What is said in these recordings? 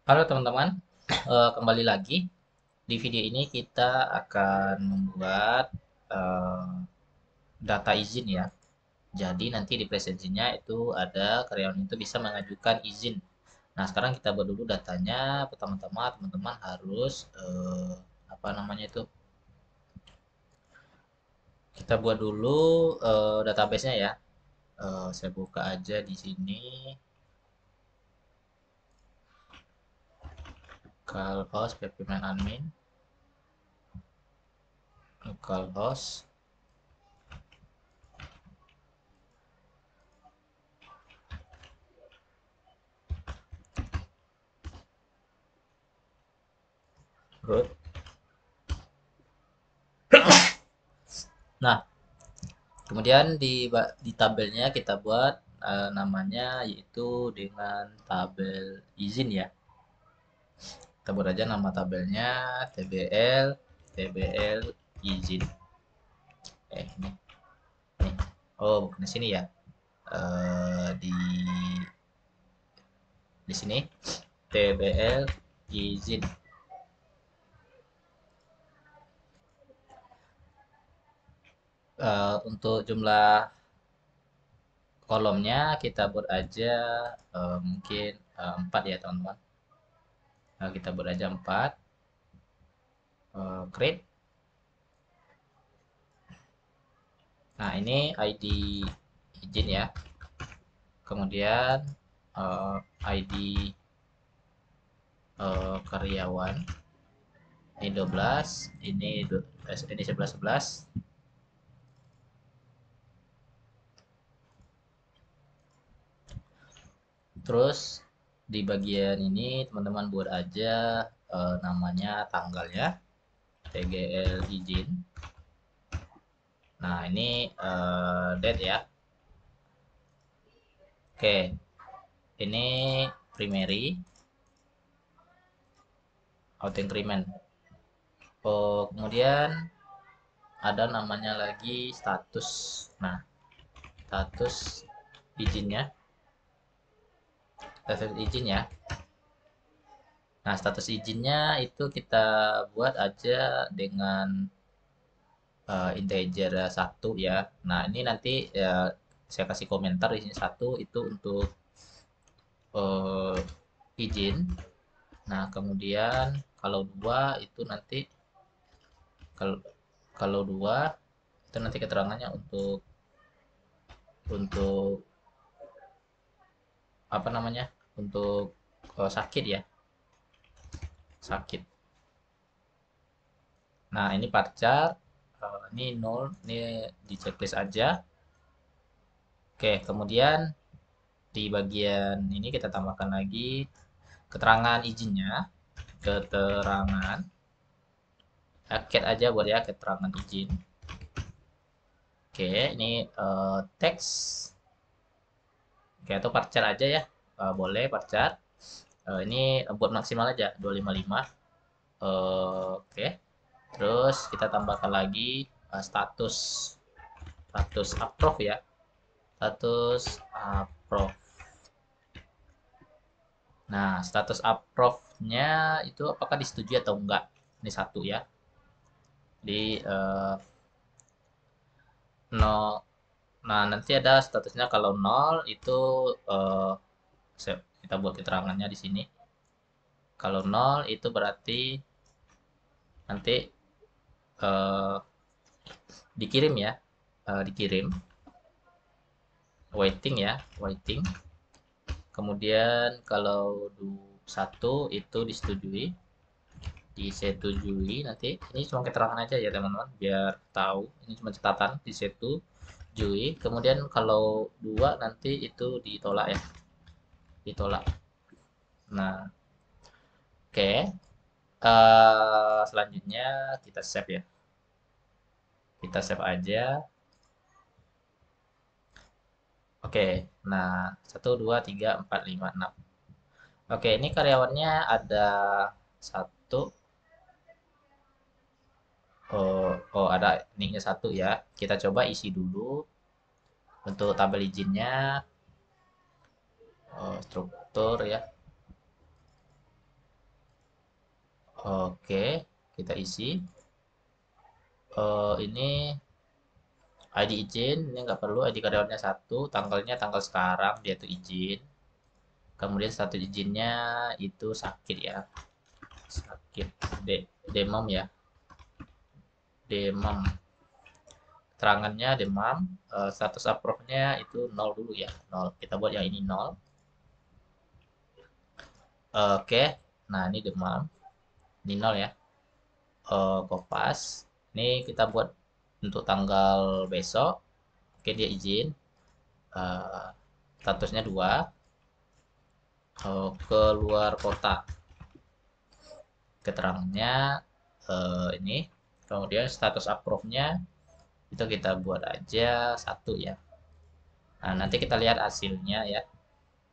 Halo teman-teman, kembali lagi. Di video ini kita akan membuat eh, data izin ya. Jadi nanti di presensinya itu ada karyawan itu bisa mengajukan izin. Nah, sekarang kita buat dulu datanya. Pertama-tama teman-teman harus apa namanya itu? Kita buat dulu database-nya ya. Saya buka aja di sini. Localhost ppman localhost. Root. Nah, kemudian di tabelnya kita buat namanya yaitu dengan tabel izin ya. Kita buat aja nama tabelnya tbl izin. Ini. Nih. Oh, bukan di sini ya. Di sini tbl izin. Untuk jumlah kolomnya kita buat aja mungkin 4 ya teman-teman. Kita buat aja 4. Create. Nah, ini ID izin ya. Kemudian ID karyawan ini 12, ini 11. Terus di bagian ini teman-teman buat aja namanya tanggalnya tgl izin. Nah, ini date ya. Oke, ini primary auto increment. Oh, kemudian ada namanya lagi status. Nah, status izinnya, status izin ya. Nah, status izinnya itu kita buat aja dengan integer 1 ya. Nah, ini nanti ya saya kasih komentar di sini 1 itu untuk eh, izin. Nah, kemudian kalau 2 itu nanti kalau kalau 2 itu nanti keterangannya untuk apa namanya? Untuk sakit ya, sakit. Nah, ini parchar, ini 0, ini di checklist aja. Oke, kemudian di bagian ini kita tambahkan lagi keterangan izinnya. Keterangan cat aja buat ya, keterangan izin. Oke, ini teks. Oke, atau parchar aja ya. Boleh parchar. Ini buat maksimal aja 255. Oke. Terus kita tambahkan lagi status status approve ya. Status approve. Nah, status approve-nya itu apakah disetujui atau enggak? Ini 1 ya. Di nol. Nah, nanti ada statusnya kalau 0 itu eh, kita buat keterangannya di sini. Kalau 0 itu berarti nanti eh, dikirim ya. Dikirim waiting ya, waiting. Kemudian kalau 1 itu disetujui nanti. Ini cuma keterangan aja ya teman-teman biar tahu. Ini cuma catatan disetujui. Kemudian kalau 2 nanti itu ditolak ya, ditolak. Nah, oke. Selanjutnya kita save ya. Kita save aja. Oke. Nah, 1, 2, 3, 4, 5, 6. Oke, ini karyawannya ada 1. Oh, ada nicknya 1 ya. Kita coba isi dulu untuk tabel izinnya. Struktur ya. Oke, kita isi. Ini ID izin, ini nggak perlu. ID karyawannya satu, tanggalnya tanggal sekarang dia tuh izin. Kemudian status izinnya itu sakit ya, sakit, demam ya, demam. Keterangannya demam. Status approve-nya itu 0 dulu ya, 0. Kita buat yang ini 0. Oke, nah ini demam, ini 0 ya. Kopas. Ini kita buat untuk tanggal besok. Oke, dia izin. Eh, Statusnya 2. Keluar kota. Keterangannya ini. Kemudian status approve-nya itu kita buat aja 1 ya. Nah, nanti kita lihat hasilnya ya.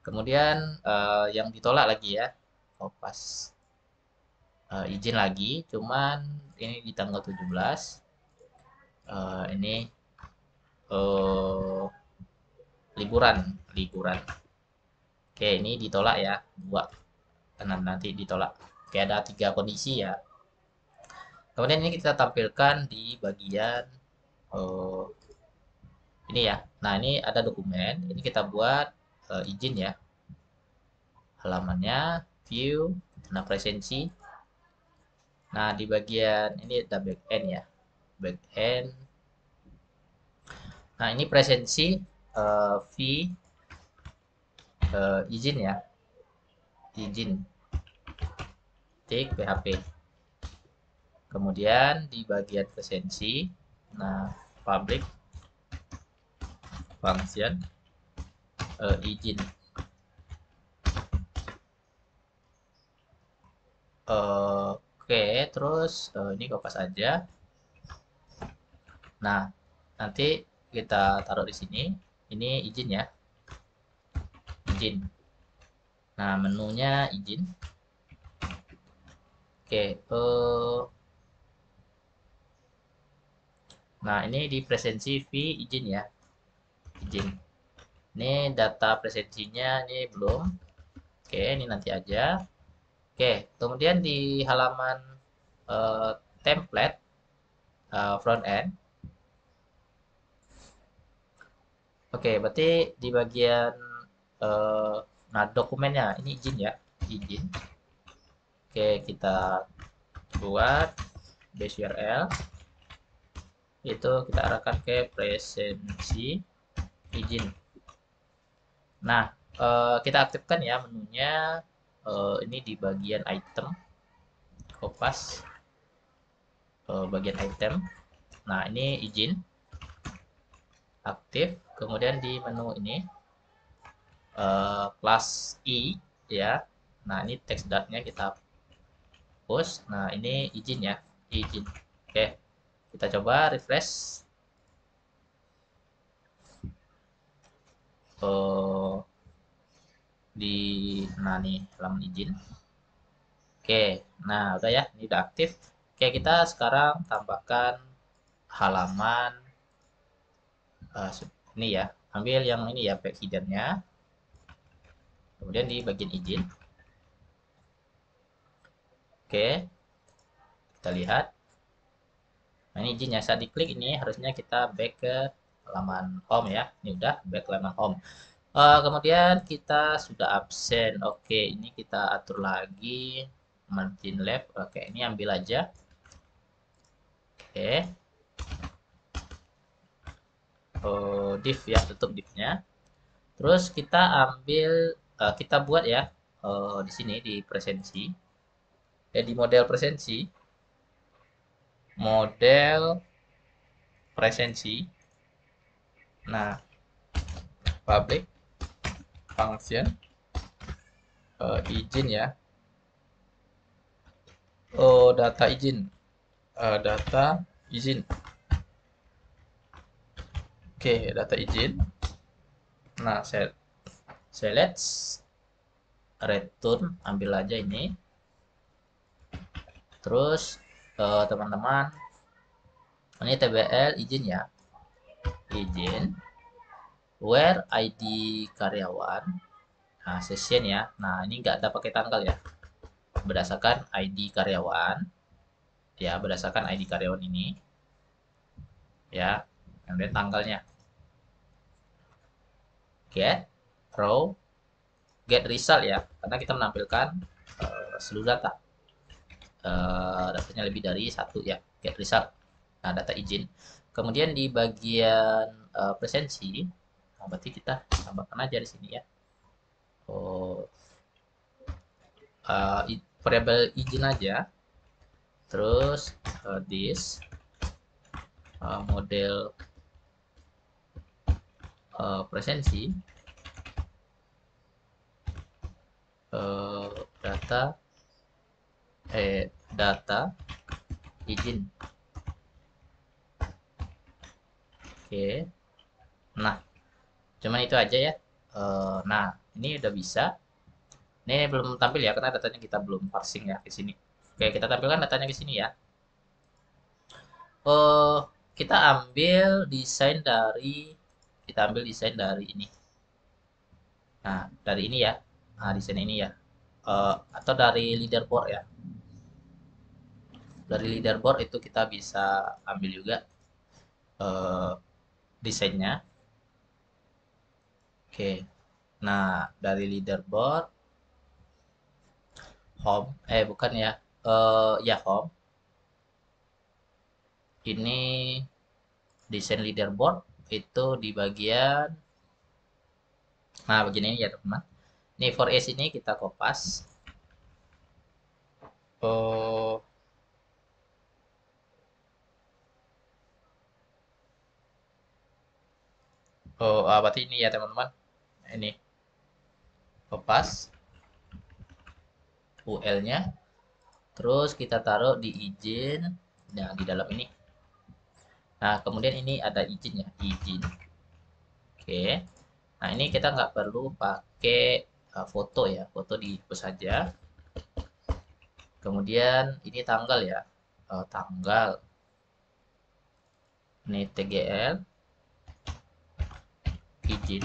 Kemudian yang ditolak lagi ya. Kopas. Izin lagi, cuman ini di tanggal 17. Ini eh, liburan, liburan. Oke, ini ditolak ya, 2. Karena nanti ditolak. Oke, ada 3 kondisi ya. Kemudian ini kita tampilkan di bagian eh, ini ya. Nah, ini ada dokumen. Ini kita buat izin ya. Halamannya, view, nah presensi. Nah, di bagian ini ada backend ya. Backend. Nah, ini presensi fee izin ya. Izin. Tik PHP. Kemudian di bagian presensi, nah public function izin. Oke, terus ini kopas aja. Nah, nanti kita taruh di sini. Ini izin ya, izin. Nah, menunya izin. Oke, nah ini di presensi fee izin ya, izin. Ini data presensinya ini belum. Oke, ini nanti aja. Oke, kemudian di halaman template front end. Oke, berarti di bagian nah dokumennya ini izin ya, izin. Oke, kita buat base URL itu kita arahkan ke presensi izin. Nah, kita aktifkan ya menunya ini di bagian item, kopas bagian item. Nah, ini izin aktif. Kemudian di menu ini kelas I ya. Nah, ini text datnya kita push. Nah, ini izin ya, izin. Oke, kita coba refresh. Di nah nih halaman izin. Oke, nah udah ya, ini udah aktif. Oke, kita sekarang tambahkan halaman ini ya. Ambil yang ini ya, back hidden-nya. Kemudian di bagian izin. Oke, kita lihat. Nah, ini izinnya. Saat diklik ini harusnya kita back ke halaman home ya. Ini udah back ke halaman home. Kemudian kita sudah absen. Oke, ini kita atur lagi. Margin left. Oke, ini ambil aja. Oke. Div ya, tutup divnya. Terus kita ambil, kita buat ya di sini di presensi. Di model presensi, model presensi. Nah, public function izin ya. Data izin, data izin. Oke, data izin. Nah, select return, ambil aja ini. Terus teman-teman, ini TBL izin ya, izin. Where ID karyawan, nah session ya. Nah, ini nggak ada pakai tanggal ya. berdasarkan ID karyawan, ya berdasarkan ID karyawan ini, ya, kemudian tanggalnya. Get row, get result ya, karena kita menampilkan seluruh data. Datanya lebih dari satu ya, get result. Nah, data izin. Kemudian di bagian presensi, nah, berarti kita tambahkan aja di sini ya. Oh, variabel izin aja. Terus this model presensi data izin. Oke. Nah, cuman itu aja ya. Nah, ini udah bisa. Ini belum tampil ya karena datanya kita belum parsing ya di sini. Oke, kita tampilkan datanya di sini ya. Oh, kita ambil desain dari ini. Nah, dari ini ya. Nah, desain ini ya. Atau dari leaderboard ya. Dari leaderboard itu kita bisa ambil juga desainnya. Oke. Nah, dari leaderboard home, bukan ya. Ya home. Ini desain leaderboard itu di bagian, nah bagian ini ya teman-teman. Ini for S ini kita kopas. Oh, berarti ini ya teman-teman. Ini kopas UL-nya. Terus kita taruh di izin, nah di dalam ini. Nah kemudian ini ada izin ya, izin. Oke. Nah ini kita nggak perlu pakai foto ya, foto dihapus saja. Kemudian ini tanggal ya, tanggal. Ini TGL izin.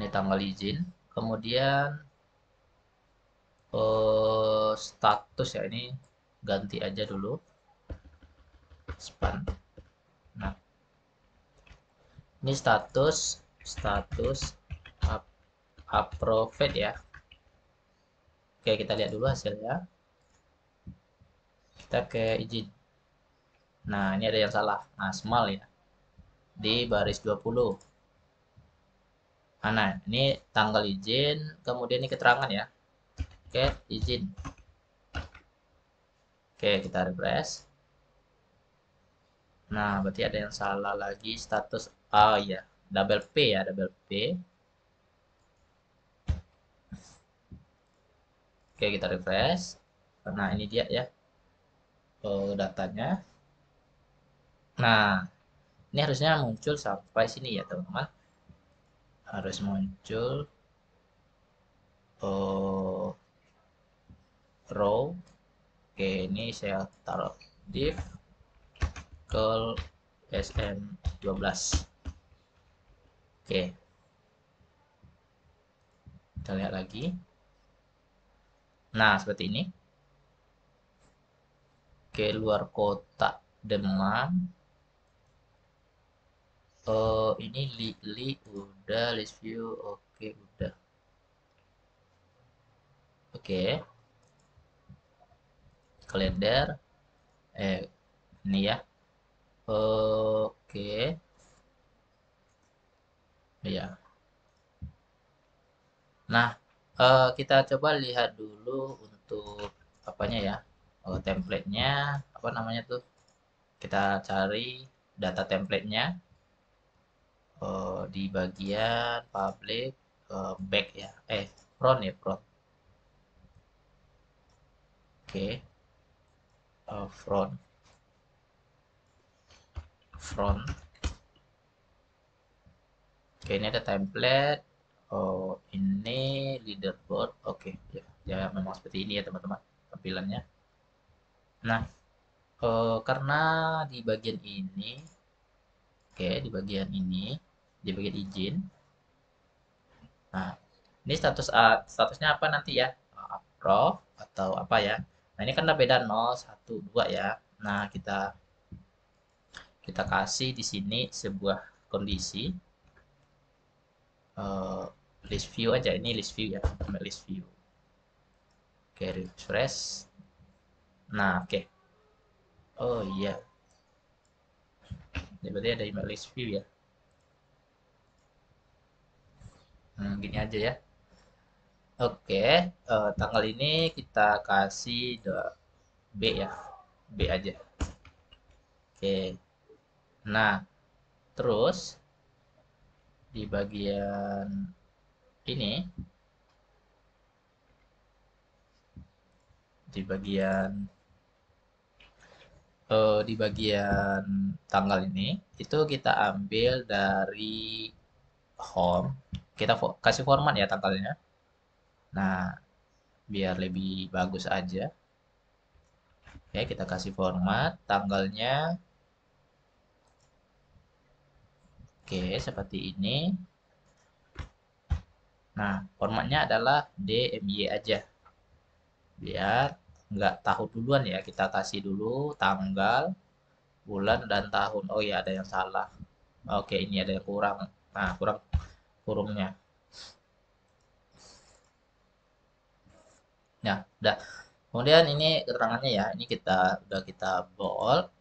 Ini tanggal izin. Kemudian status ya, ini ganti aja dulu span. Nah ini status approved ya. Oke, kita lihat dulu hasilnya. Kita ke izin. Nah ini ada yang salah, nah small ya, di baris 20. Nah ini tanggal izin, kemudian ini keterangan ya, oke izin. Oke, kita refresh. Nah, berarti ada yang salah lagi status. Oh ya, double P ya, double P. Oke, kita refresh. Nah, ini dia ya datanya. Nah, ini harusnya muncul sampai sini ya, teman-teman. Harus muncul row. Oke, ini saya taruh div call SM12. Oke. Kita lihat lagi. Nah, seperti ini. Oke, luar kota Demam. Ini li udah, list view oke udah. Oke. Kalender ini ya. Oke. Ya. Nah, kita coba lihat dulu untuk apanya ya. Template-nya apa namanya tuh? Kita cari data template-nya di bagian public back ya. Front ya, front. Oke. Front. Oke, ini ada template. Oh, ini leaderboard. Oke, ya, ya memang seperti ini ya teman-teman tampilannya. Nah, karena di bagian ini, oke, di bagian ini, di bagian izin. Nah, ini statusnya apa nanti ya? prof atau apa ya. Nah, ini kan udah beda 0, 1, 2 ya. Nah, kita kasih di sini sebuah kondisi eh, list view aja. Ini list view ya, list view. Oke, refresh. Nah, oke. Oh iya. Ini berarti ada email list view ya. Gini aja ya. Oke, tanggal ini kita kasih B ya. B aja. Oke. Nah, terus di bagian ini, di bagian di bagian tanggal ini itu kita ambil dari home. Kita kasih format ya tanggalnya. Nah, biar lebih bagus aja. Ya, kita kasih format tanggalnya. Oke, seperti ini. Nah, formatnya adalah DMY aja. Biar nggak tahun duluan ya, kita kasih dulu tanggal, bulan, dan tahun. Oh ya, ada yang salah. Oke, ini ada yang kurang. Nah, kurang kurungnya. Ya, udah. Kemudian ini keterangannya ya, ini udah kita bold.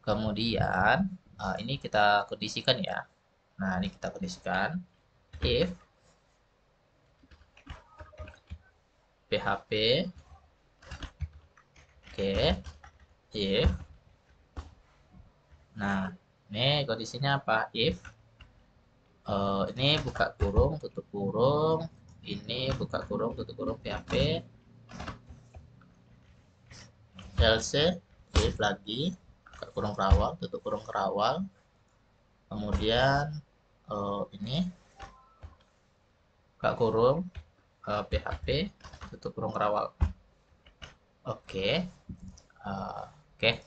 Kemudian ini kita kondisikan ya. Nah, ini kita kondisikan if php oke if. Nah, ini kondisinya apa? If ini buka kurung, tutup kurung, ini buka kurung, tutup kurung php else if lagi buka kurung kerawal, tutup kurung kerawal, kemudian ini buka kurung php tutup kurung kerawal. Oke. Oke.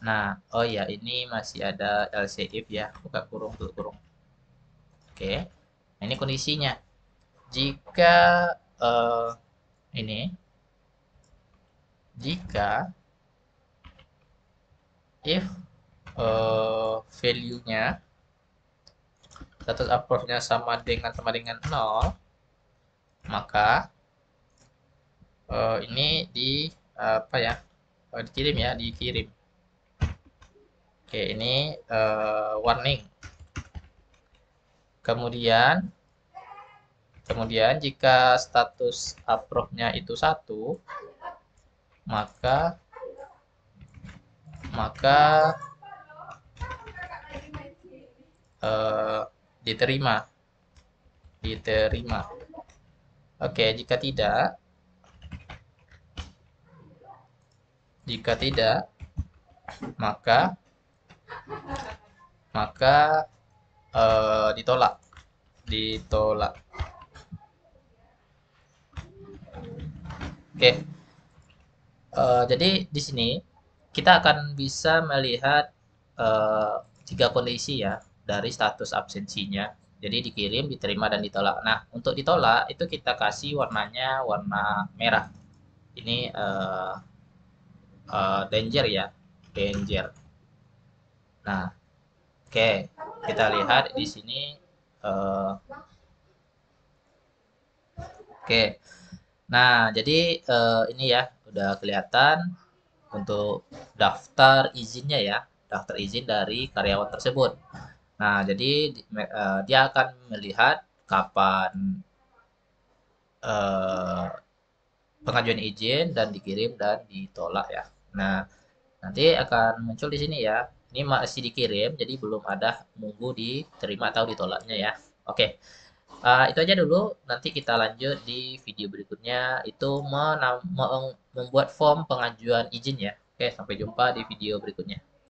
Nah, oh ya, ini masih ada else if ya, buka kurung tutup kurung. Oke. Nah, ini kondisinya. Jika ini jika if value-nya status approve-nya sama dengan 0, maka ini apa ya? Dikirim ya, dikirim. Oke, ini warning. Kemudian jika status approve-nya itu 1, maka diterima. Oke, jika tidak, maka ditolak. Oke. Jadi di sini kita akan bisa melihat tiga kondisi ya dari status absensinya. Jadi dikirim, diterima, dan ditolak. Nah, untuk ditolak itu kita kasih warnanya warna merah. Ini danger ya, danger. Nah, oke, kita lihat di sini. Oke, nah jadi ini ya udah kelihatan untuk daftar izinnya ya, daftar izin dari karyawan tersebut. Nah, jadi dia akan melihat kapan pengajuan izin dan dikirim dan ditolak ya. Nah, nanti akan muncul di sini ya. Ini masih dikirim, jadi belum ada nunggu diterima atau ditolaknya ya. Oke, itu aja dulu. Nanti kita lanjut di video berikutnya. Itu membuat form pengajuan izin ya. Oke, sampai jumpa di video berikutnya.